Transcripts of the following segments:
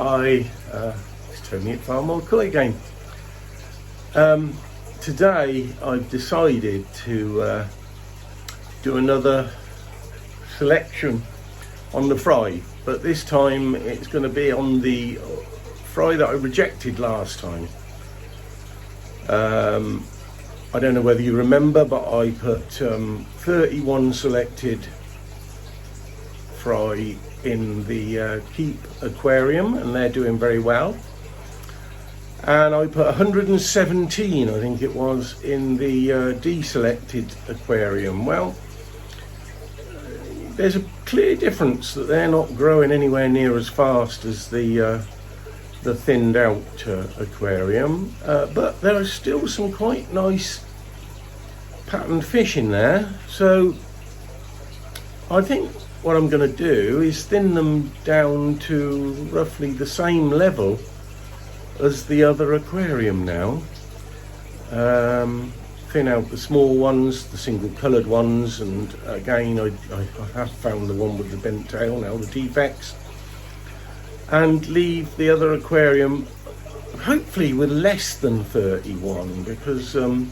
Hi, it's Tony at FARMOOR Koi again. Today I've decided to do another selection on the fry, but this time it's going to be on the fry that I rejected last time. I don't know whether you remember, but I put 31 selected fry in the Keep aquarium, and they're doing very well. And I put 117, I think it was, in the deselected aquarium. Well, there's a clear difference that they're not growing anywhere near as fast as the thinned out aquarium, but there are still some quite nice patterned fish in there. So I think what I'm going to do is thin them down to roughly the same level as the other aquarium now. Thin out the small ones, the single coloured ones, and again I have found the one with the bent tail now, the defects, and leave the other aquarium hopefully with less than 31, because to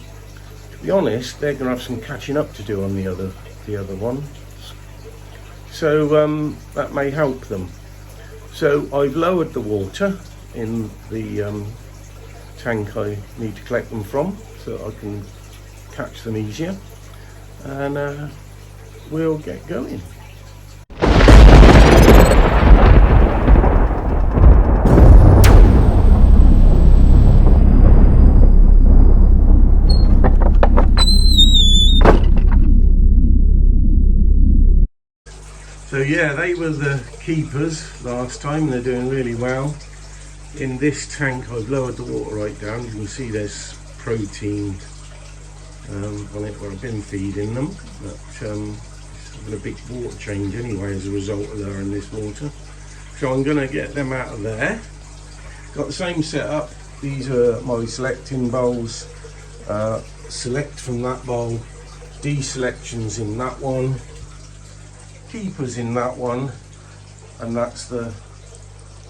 be honest, they're going to have some catching up to do on the other one. So that may help them. So I've lowered the water in the tank I need to collect them from, so I can catch them easier, and we'll get going. So yeah, they were the keepers last time. They're doing really well. In this tank I've lowered the water right down. You can see there's protein on it where I've been feeding them, but it's having a big water change anyway as a result of they're in this water. So I'm going to get them out of there. Got the same setup. These are my selecting bowls. Select from that bowl, deselections in that one, keepers in that one, and that's the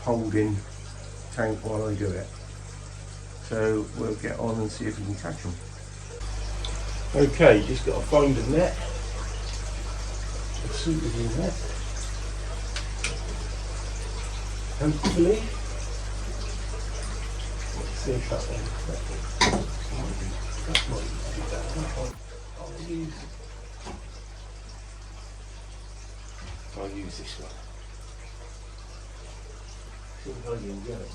holding tank while I do it. So we'll get on and see if we can catch them. Okay, just got to find a net, a suitable net. Hopefully, let's see if that one might be better. I'll use this one. See if I can get it.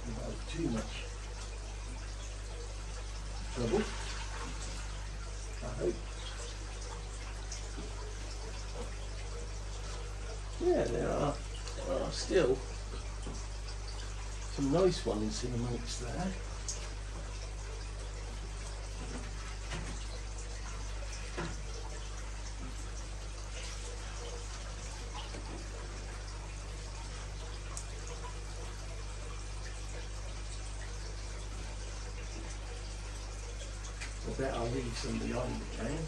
Not too much trouble, I hope. Yeah, there are still some nice ones in amongst there. I bet I'll leave some behind again.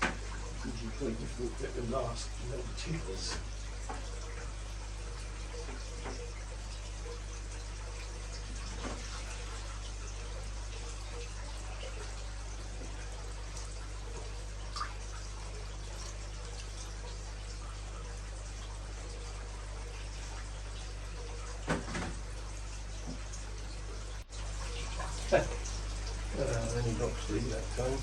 Because you quite difficult to get the last little tubers. Only got 3 that time.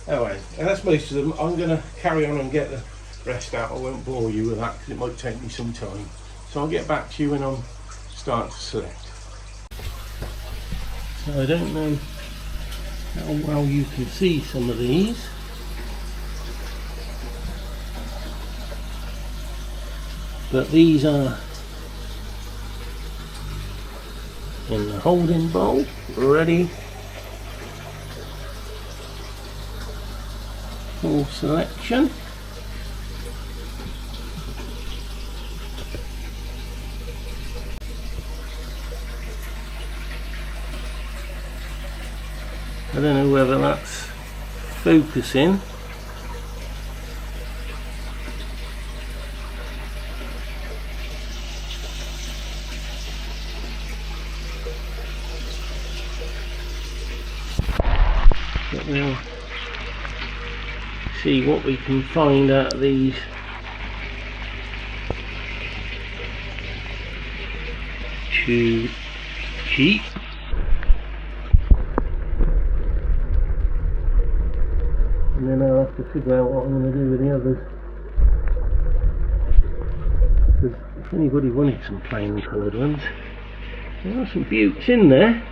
Anyway, and that's most of them. I'm going to carry on and get the rest out. I won't bore you with that because it might take me some time. So I'll get back to you when I'm starting to select. So I don't know how well you can see some of these. But these are in the holding bowl, ready for selection. I don't know whether that's focusing. we'll see what we can find out of these too cheap. And then I'll have to figure out what I'm going to do with the others. Because if anybody wanted some plain coloured ones, there are some beauts in there.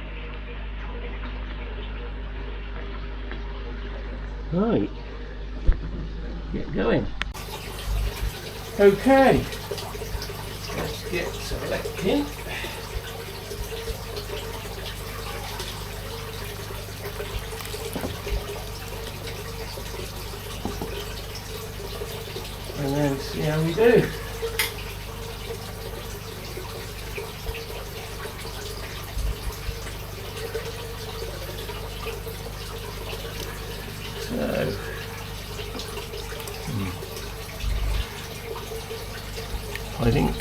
Right, get going. Okay, let's get selecting. And then see how we do. So, I think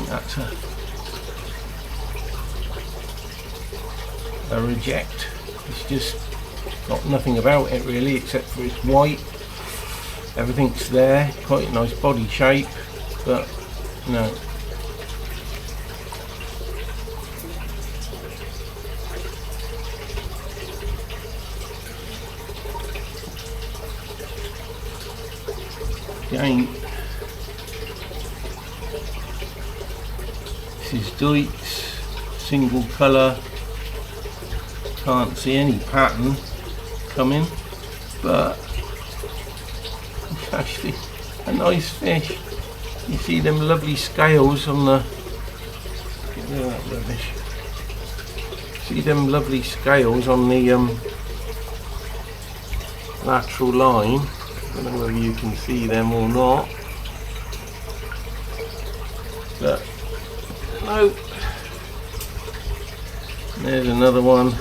that's a reject. It's just got nothing about it really, except for it's white. Everything's there, quite a nice body shape, but no. Again, this is Deutz, single colour, can't see any pattern coming, but it's actually a nice fish. You see them lovely scales on the, get rid of that rubbish. See them lovely scales on the lateral line. I don't know whether you can see them or not, but no. There's another one.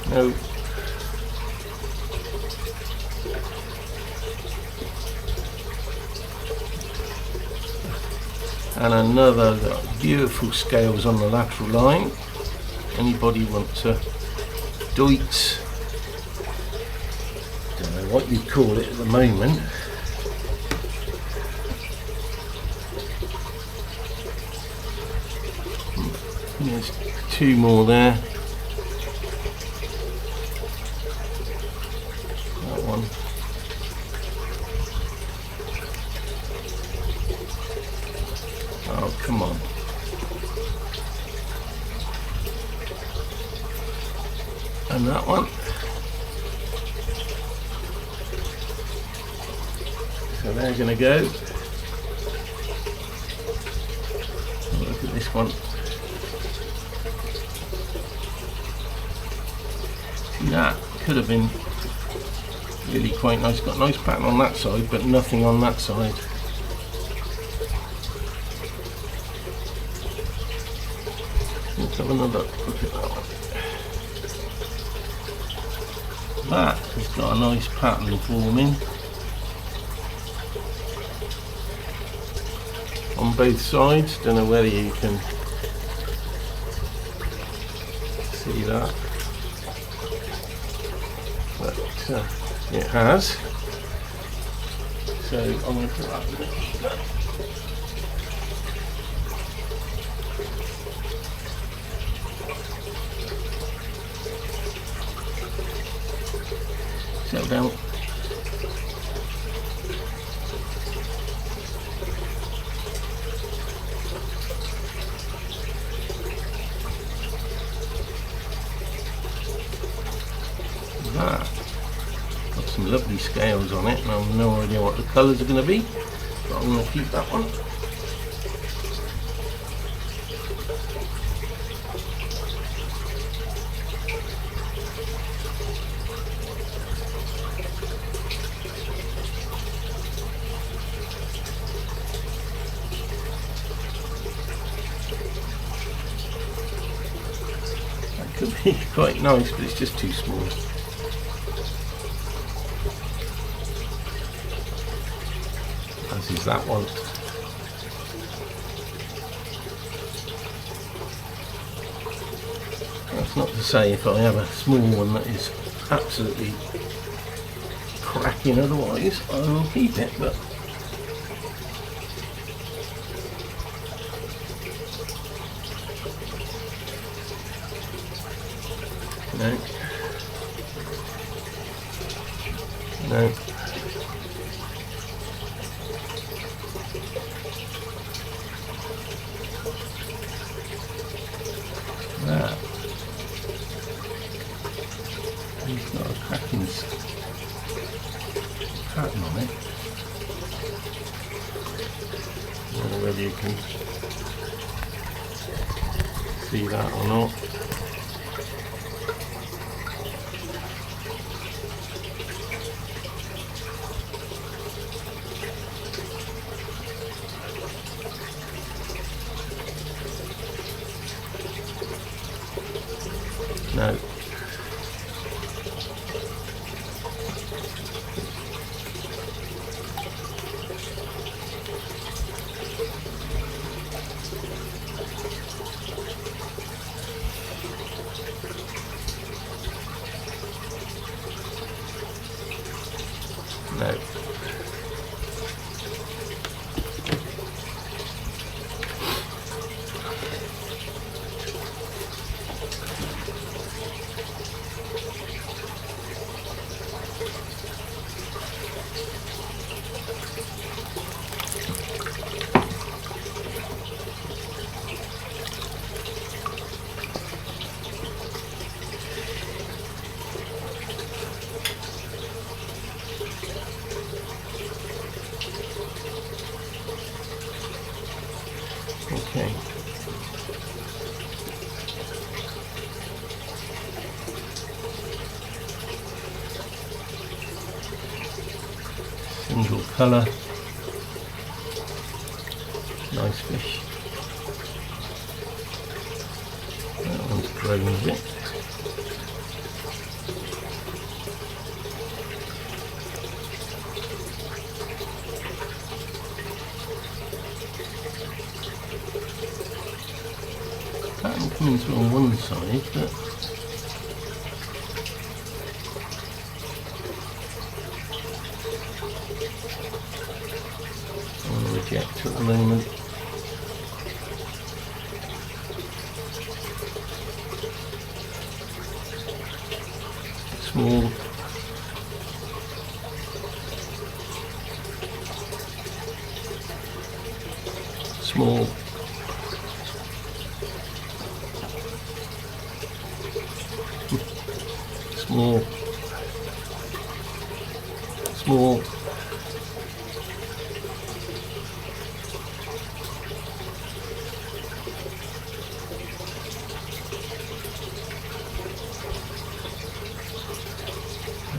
No. And another, got beautiful scales on the lateral line. Anybody want to Deutz? Don't know what you call it at the moment. There's two more there. That one. Oh, come on. And that one. So they're going to go. Look at this one. See, that could have been really quite nice. Got a nice pattern on that side, but nothing on that side. Let's have another look at that one. That has got a nice pattern forming on both sides. Don't know whether you can see that, but it has. So I'm going to put that in the keeper. Settle down. That got some lovely scales on it, and I've no idea what the colours are going to be, but I'm going to keep that one. Could be quite nice, but it's just too small. As is that one. It's not to say if I have a small one that is absolutely cracking otherwise I will keep it, but no. That. He's got a cracking pattern on it. I don't know whether you can see that or not. No. No. Okay. Single colour. Nice fish. That one's grown a bit. Pattern coming through on one side, but I want to reject at the moment. Small. Small. Small. Small.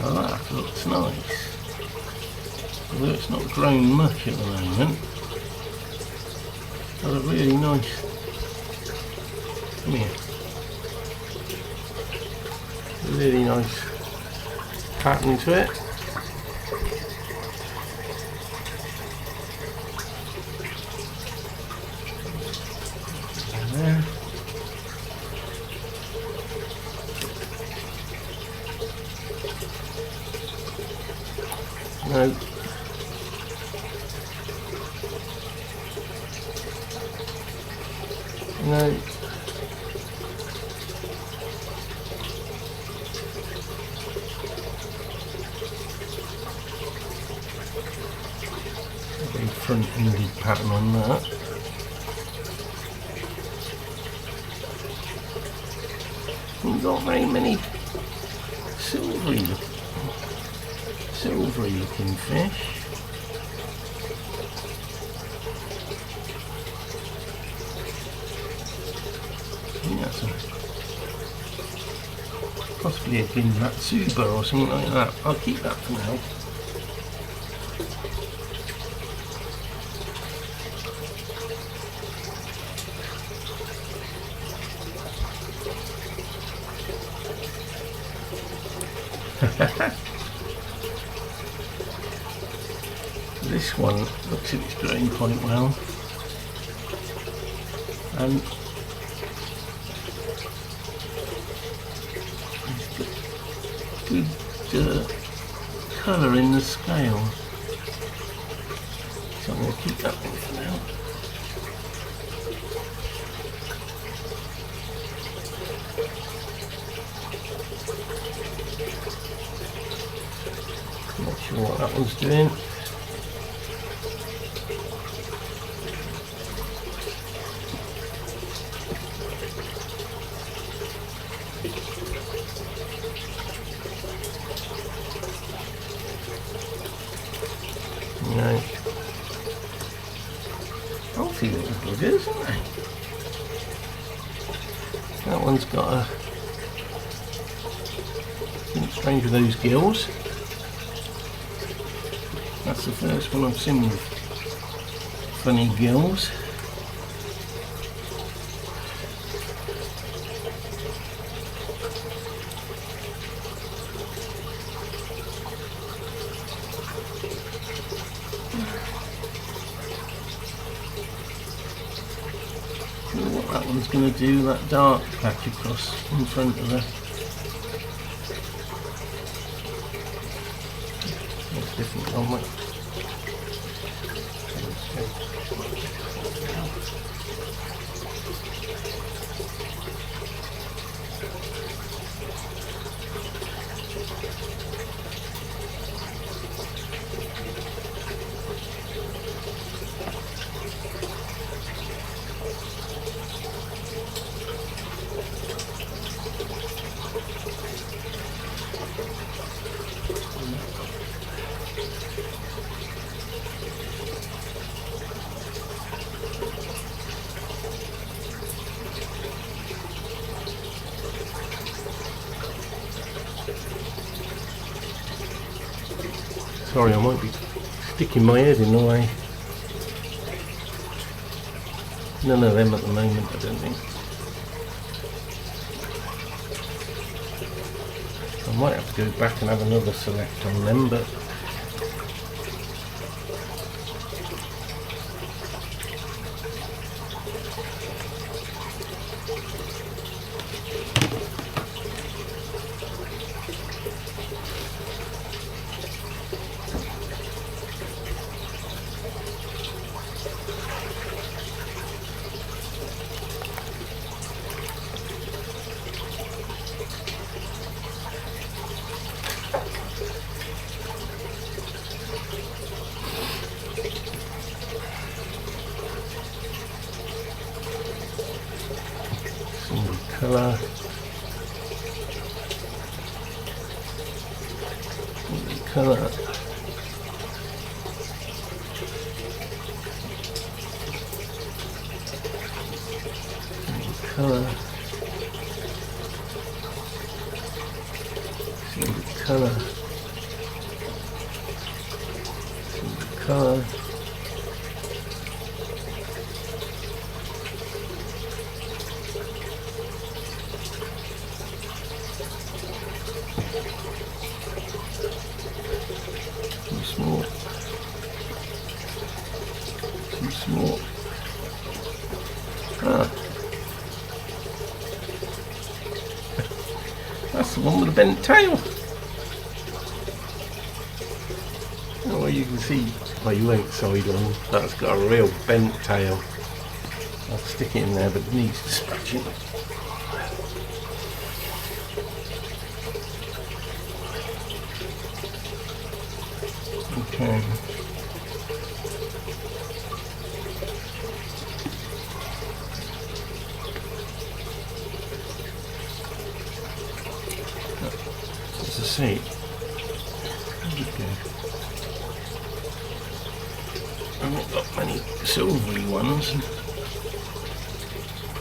Oh, that looks nice. Although it's not grown much at the moment. Got a really nice. Come here. Really nice pattern to it. There. No. No. Front-ended pattern on that. We've got very many silvery looking fish. I think that's possibly a Ginratsuba or something like that. I'll keep that for now. This one looks like it's growing quite well, and colour in the scales. So I'm going to keep that one for now. Not sure what that one's doing. No. Healthy little buggers, isn't they? That one's got a something strange with those gills. That's the first one I've seen with funny gills. What that one's going to do, that dark patch across in front of her. That's different one, mate. Sorry, I might be sticking my head in the way. None of them at the moment, I don't think. I might have to go back and have another select on them, but colour. Colour. Colour. Colour. Colour. Too small. Ah. That's the one with the bent tail. Oh, well, you can see, well, you won't side on, that's got a real bent tail. I'll stick it in there, but it needs scratching. Okay. As I say, I've not got many silvery ones.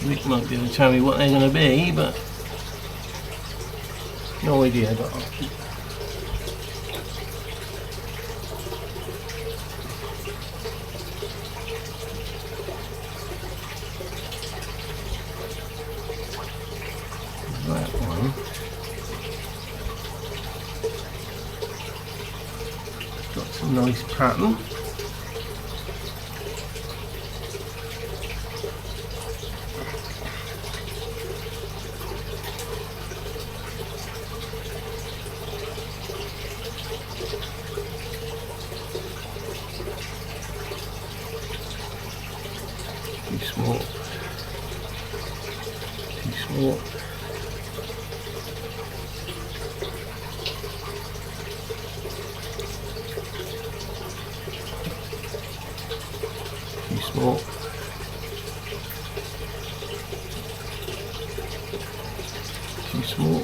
Rick might be able to tell me what they're going to be, but no idea. But I'll keep. That one. Got some nice pattern. small. Too small. Too small. Too small.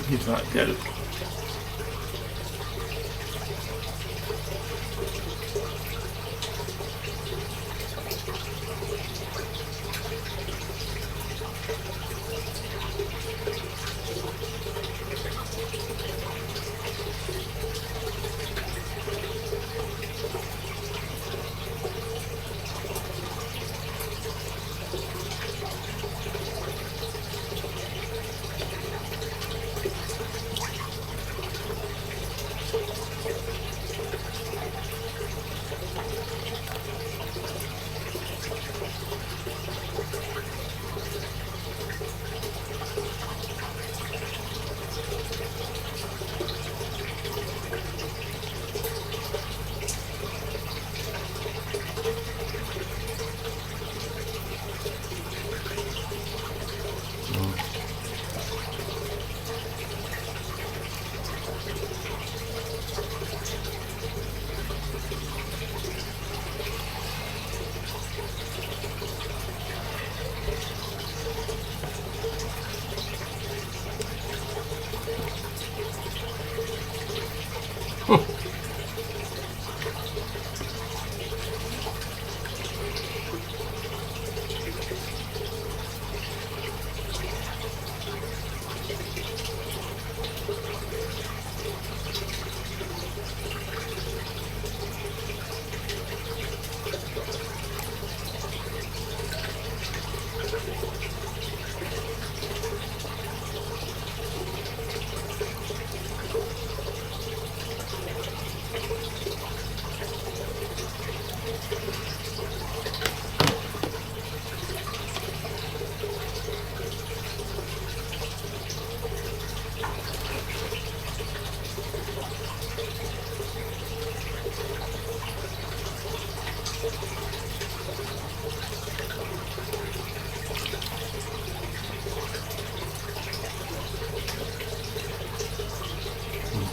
Give that a go.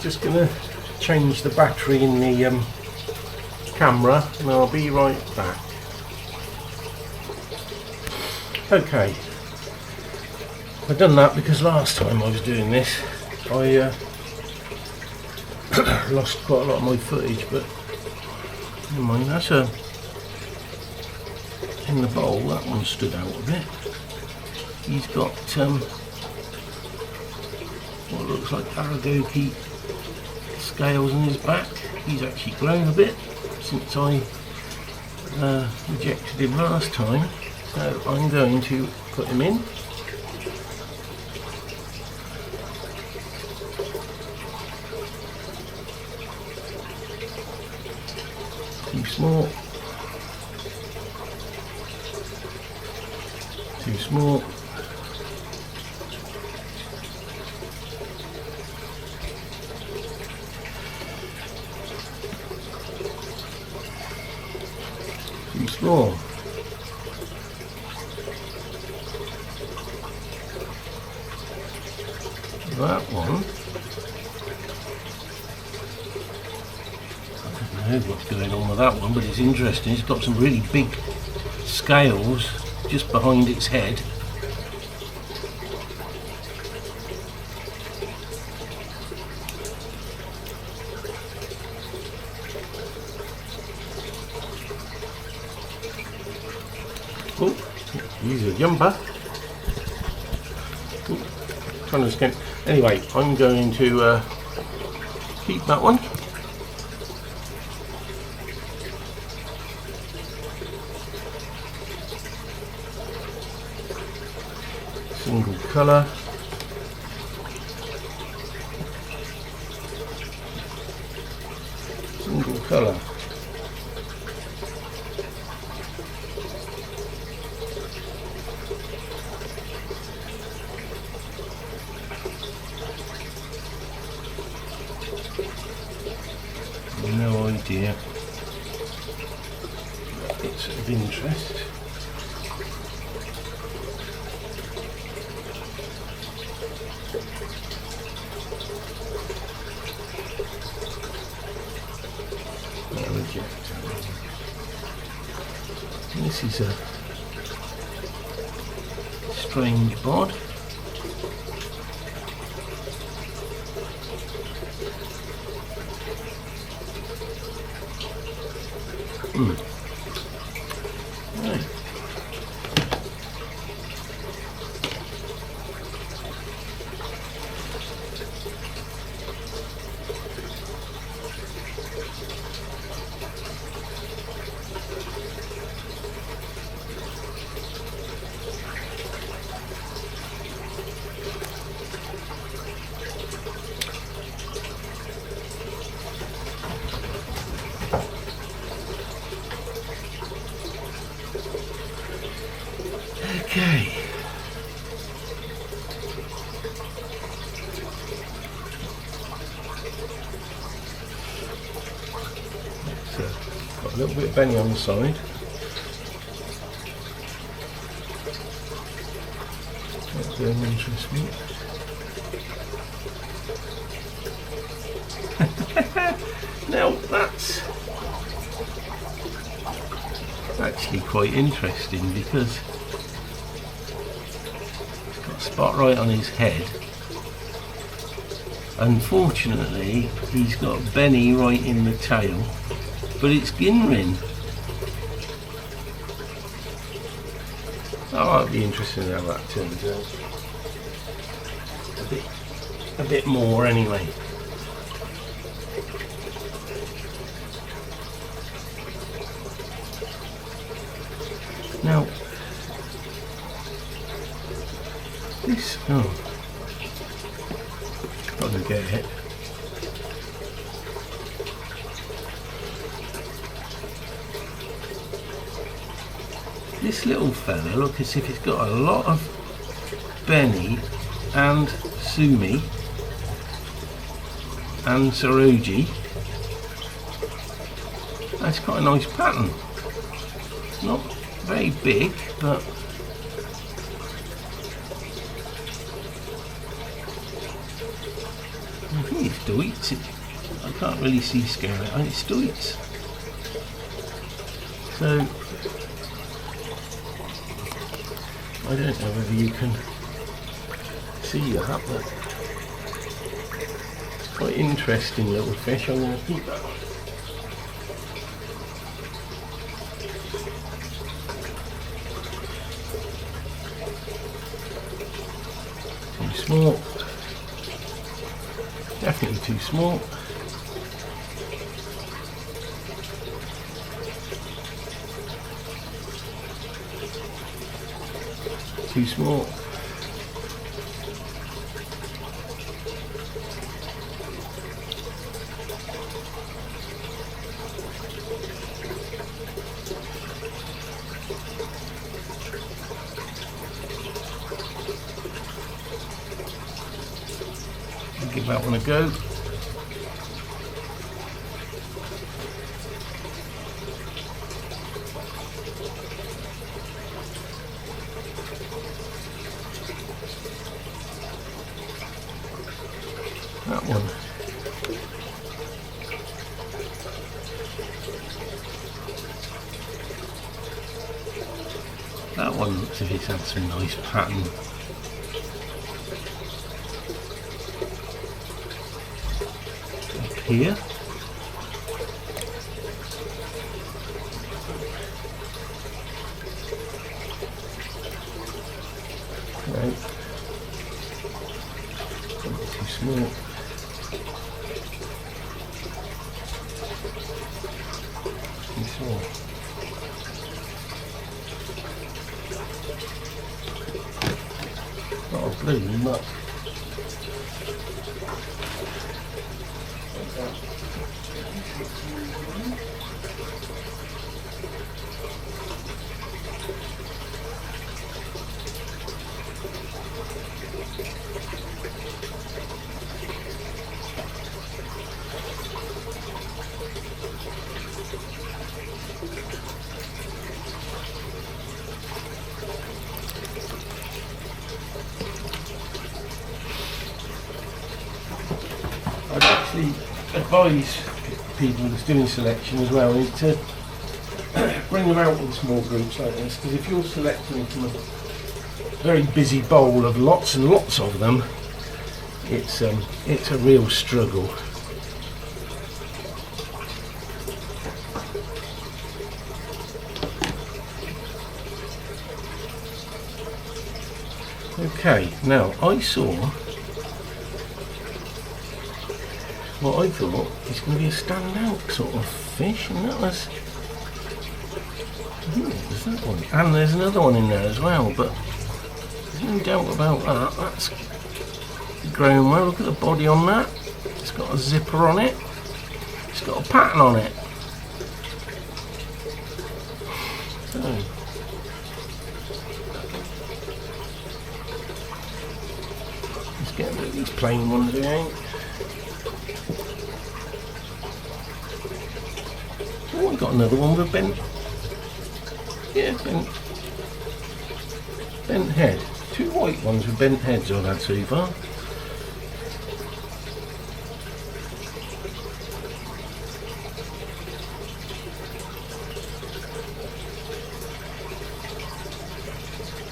Just gonna change the battery in the camera and I'll be right back. Okay, I've done that because last time I was doing this I lost quite a lot of my footage, but never mind. That's in the bowl, that one stood out a bit. He's got what looks like paragogi scales on his back. He's actually grown a bit since I rejected him last time, so I'm going to put him in. Too small. Too small. Too small. That one, I don't know what's going on with that one, but it's interesting. It's got some really big scales just behind its head. Oh, he's a jumper. Oh, trying to escape. Anyway, I'm going to keep that one. Single colour. colour. No idea. It's of interest. This is a strange bod. Right. Okay. So, got a little bit of Benny on the side. That don't interest me. Now that's actually quite interesting because he's got a spot right on his head. Unfortunately, he's got Benny right in the tail, but it's Ginrin. Oh, it'll be interesting how that turns out. A bit more anyway. Now, this, probably get it. This little fella, look as if it's got a lot of Benny and Sumi and Saroji. That's quite a nice pattern. Not very big, but I think it's Deutz. I can't really see Scarlet, and it's Deutz. So I don't know whether you can see that, but it's quite interesting little fish. I'm going to keep that one. Too small. Definitely too small. Too small. I'll give that one a go. That one. That one looks as if it's had some nice pattern. Up here. Right. Too small. Oh, bloody muck. I'd actually advise people that's doing selection as well is to bring them out in small groups like this, because if you're selecting from a very busy bowl of lots and lots of them, it's a real struggle. Okay, now I saw what I thought is going to be a standout sort of fish, and that was, there's that one, and there's another one in there as well, but there's no doubt about that. That's grown well. Look at the body on that. It's got a zipper on it. It's got a pattern on it. So let's get rid of these plain ones again. Oh, I've got another one with a bent head. Two white ones with bent heads I've had so far.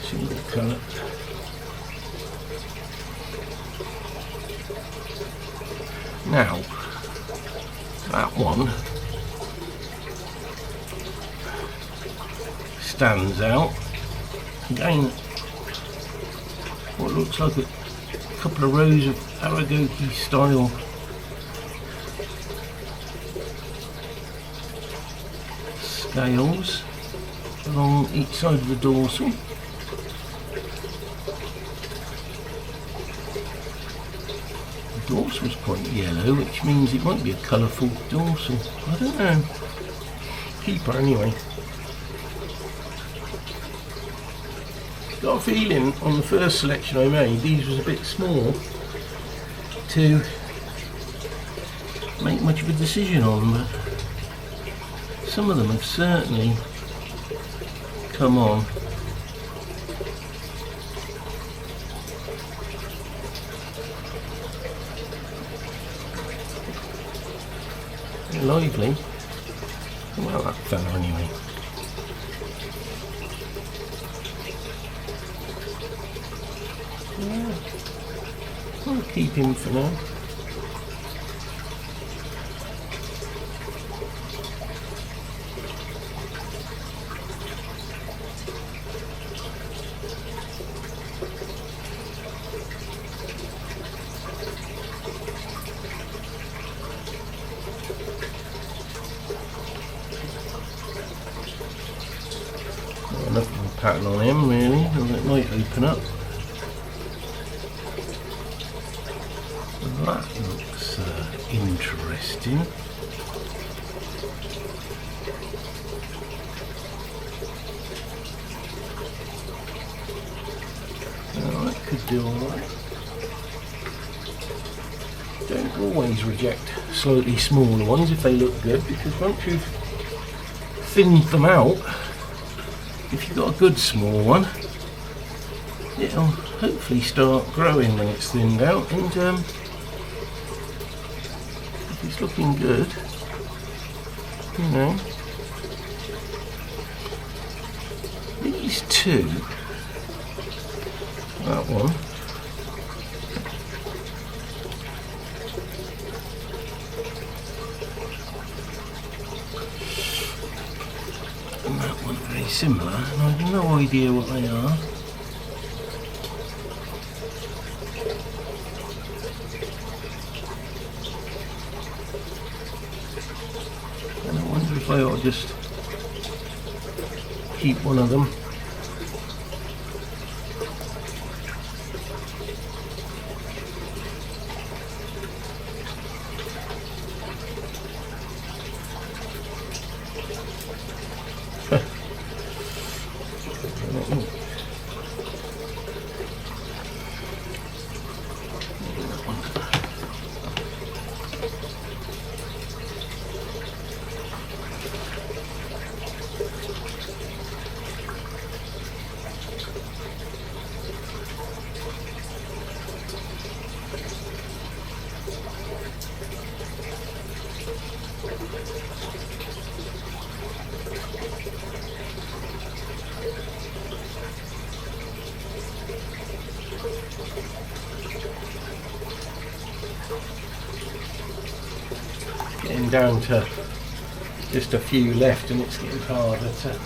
Single colour. Now, that one stands out. Again, what looks like a couple of rows of Aragoki style scales along each side of the dorsal. The dorsal's quite yellow, which means it might be a colourful dorsal. I don't know. Keeper anyway. Got a feeling on the first selection I made these was a bit small to make much of a decision on, but some of them have certainly come on. They're lively. Well, that fella anyway. Yeah, I'll keep him for now. Got enough of a pattern on him really, and it might open up. That looks interesting. Now that could do alright. Don't always reject slightly smaller ones if they look good, because once you've thinned them out, if you've got a good small one, it'll hopefully start growing when it's thinned out, and it's looking good, you know. These two, that one, and that one very similar, and I have no idea what they are. I ought to just keep one of them. Getting down to just a few left, and it's getting harder to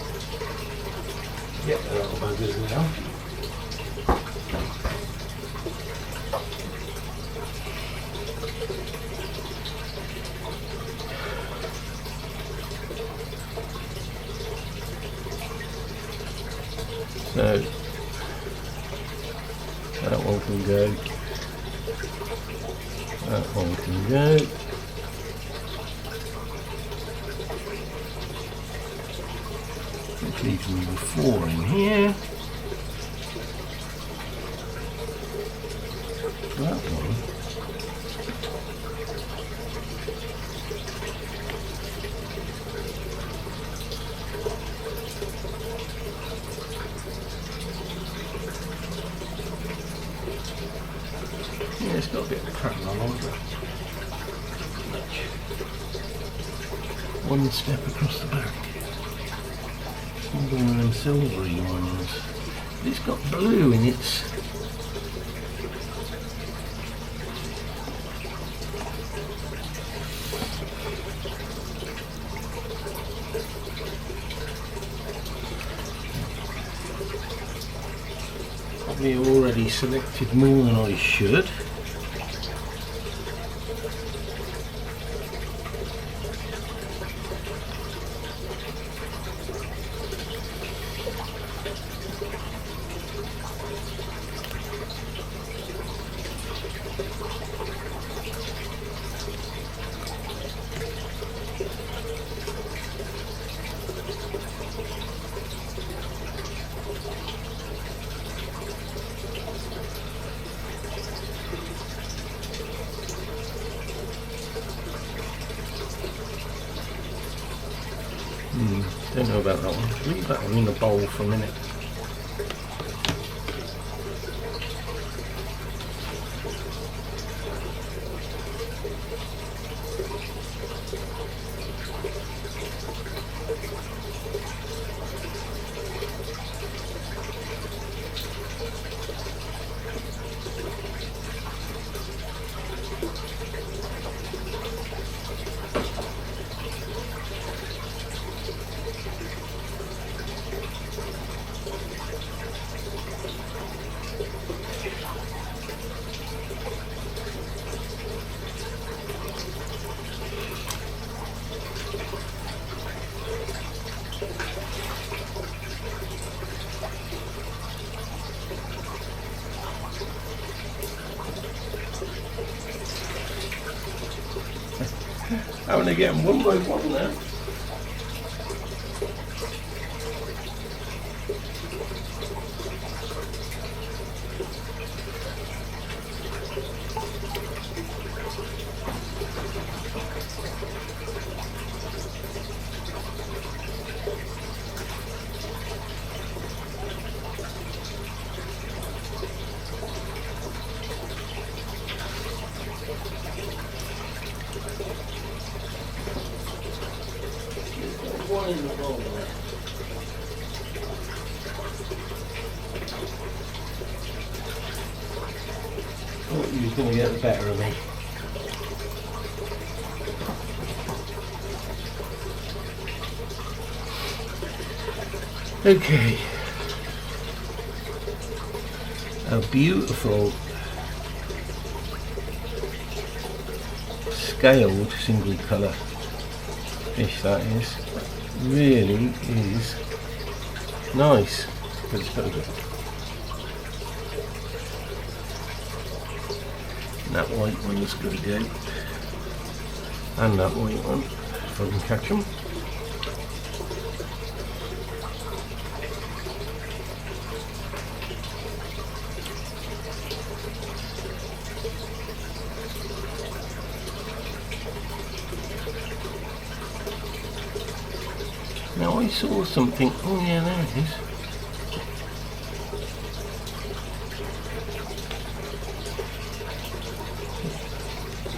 get the little buggers now. So that one can go, that one can go. Which leaves me with 4 in here. That one. Yeah, it's got a bit of pattern on it. One step across the back. One of them silvery ones. It's got blue in its. Probably already selected more than I should. Don't know about that one. Leave that one in the bowl for a minute. Having to get them one by one now. One in the bowl there. Thought you was going to get the better of me. Okay. A beautiful scaled single colour fish that is. Really is nice. Let's go with it. And that white one is going to go. And that white one, if I can catch them. Now I saw something, oh yeah, there it is.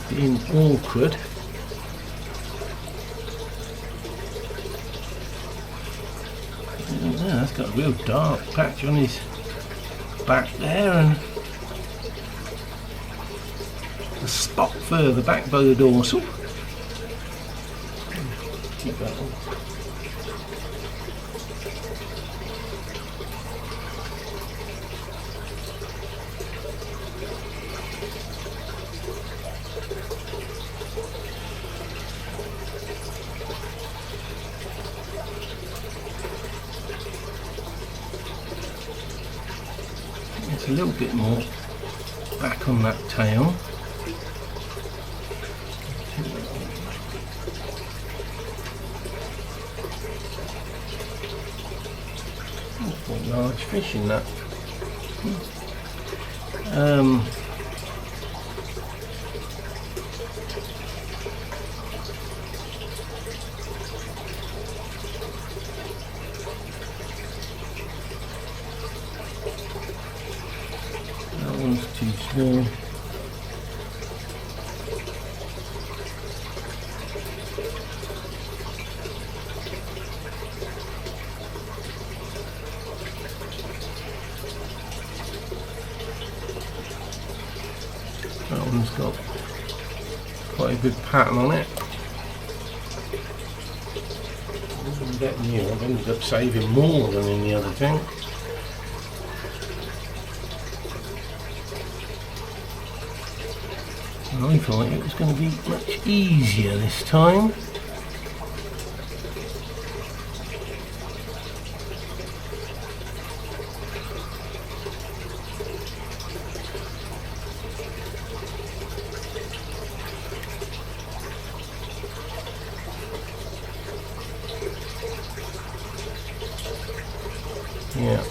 Being awkward. Yeah, that's got a real dark patch on his back there, and a spot further back by the dorsal. Keep that one. It's a little bit more back on that tail. Quite large fish in that. That one's too small. That one's got quite a good pattern on it. I'm getting you, I've ended up saving more than in the other tank. And I thought it was going to be much easier this time. Yeah.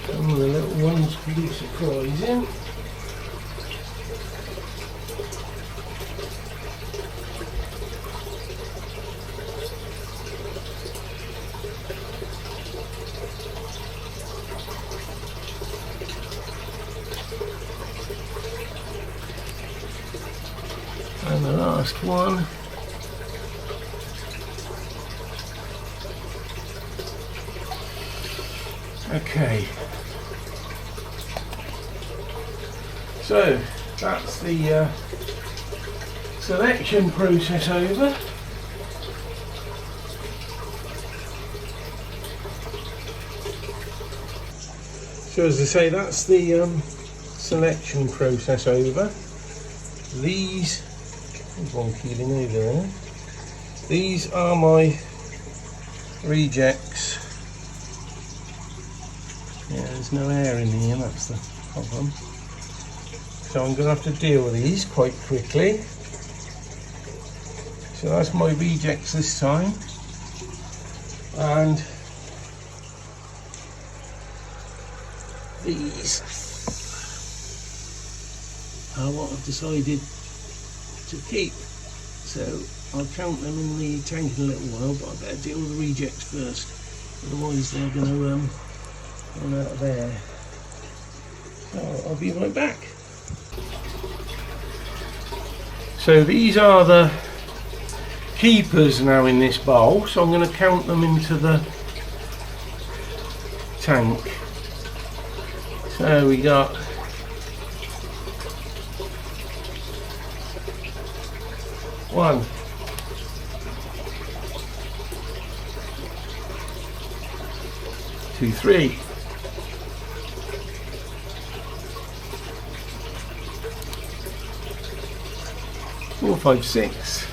Some of the little ones can be surprising. And the last one. Okay. So that's the selection process over. So as I say, that's the selection process over. These, there's one keeling over there. These are my rejects. Yeah, there's no air in here, that's the problem. So I'm going to have to deal with these quite quickly. So that's my rejects this time. And these are what I've decided to keep. So I'll count them in the tank in a little while, but I better deal with the rejects first. Otherwise they're going to run out of air. So I'll be right back. So these are the keepers now in this bowl, so I'm going to count them into the tank. So we got 1, 2, 3, 4, 5, 6,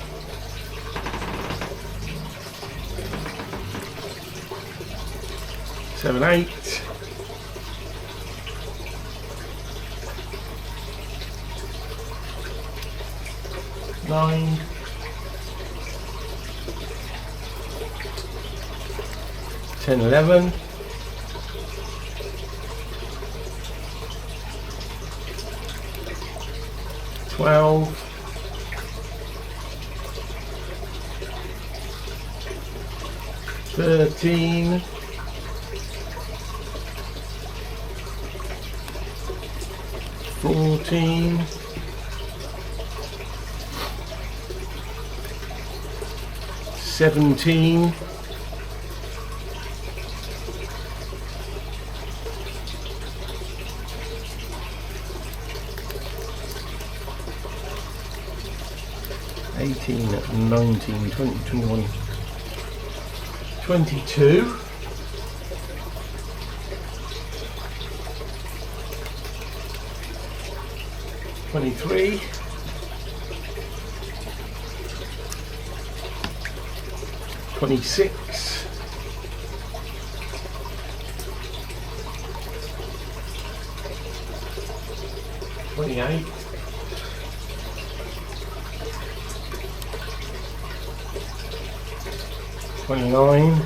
7, 8, 9, 10, 11, 12, 13, 14, 17, 18, 19, 20, 21, 22, 23, 26, 28, 29,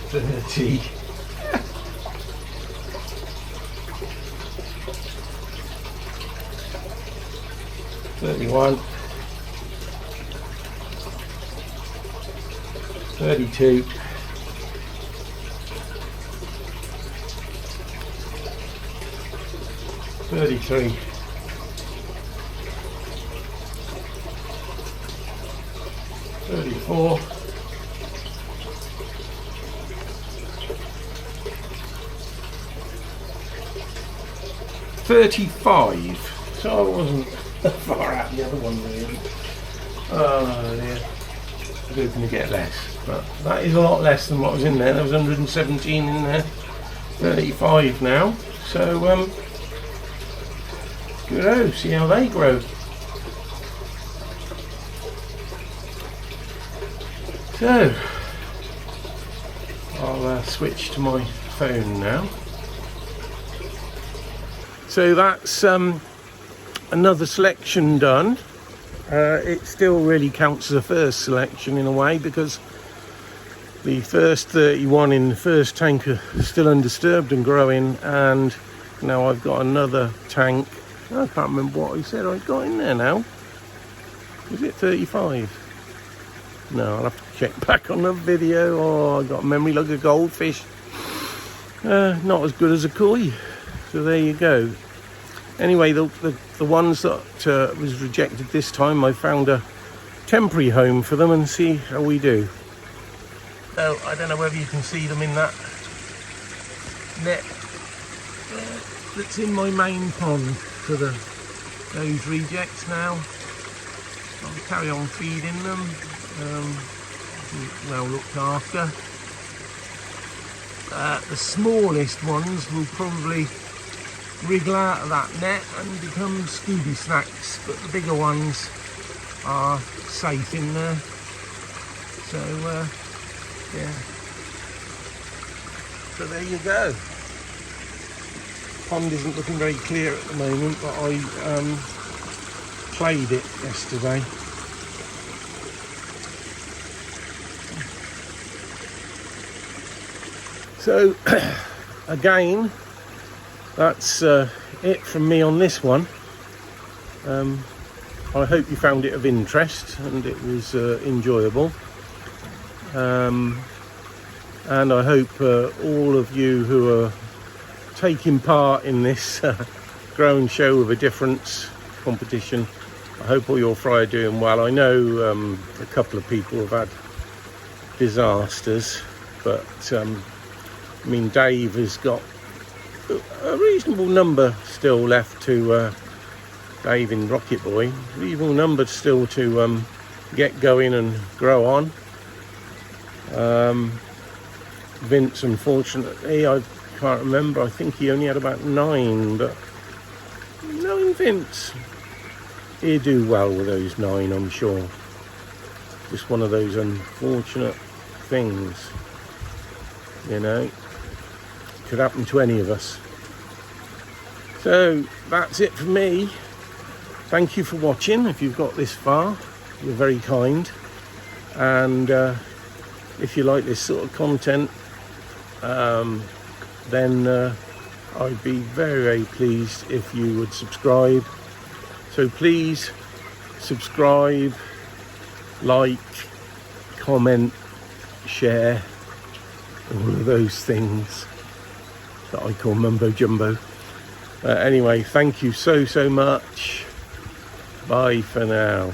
30, 31, 32, 33, 34, 35. So I wasn't far out the other one really. Oh dear. I'm hoping to get less, but that is a lot less than what was in there. There was 117 in there. 35 now. So good. See how they grow. So I'll switch to my phone now. So that's another selection done. It still really counts as a first selection in a way, because the first 31 in the first tank are still undisturbed and growing, and now I've got another tank. I can't remember what I said I got in there now. Was it 35? No, I'll have to check back on the video. Oh, I got a memory like a goldfish. Not as good as a koi. So there you go. Anyway, the ones that was rejected this time, I found a temporary home for them and see how we do. So I don't know whether you can see them in that net that's in my main pond for those rejects now. I'll carry on feeding them. Well looked after. The smallest ones will probably wriggle out of that net and become Scooby snacks, but the bigger ones are safe in there. So yeah, so there you go. Pond isn't looking very clear at the moment, but I played it yesterday. So again, that's it from me on this one. I hope you found it of interest and it was enjoyable. And I hope all of you who are taking part in this grow and show with a difference competition. I hope all your fry are doing well. I know a couple of people have had disasters, but I mean, Dave has got a reasonable number still left to Dave in Rocket Boy, reasonable number still to get going and grow on. Vince, unfortunately, I can't remember, I think he only had about 9, but knowing Vince, he'd do well with those 9, I'm sure. Just one of those unfortunate things, you know, could happen to any of us. So that's it for me. Thank you for watching. If you've got this far, you're very kind, and if you like this sort of content, then I'd be very, very pleased if you would subscribe. So please subscribe, like, comment, share, all of those things that I call mumbo jumbo. Anyway, thank you so much. Bye for now.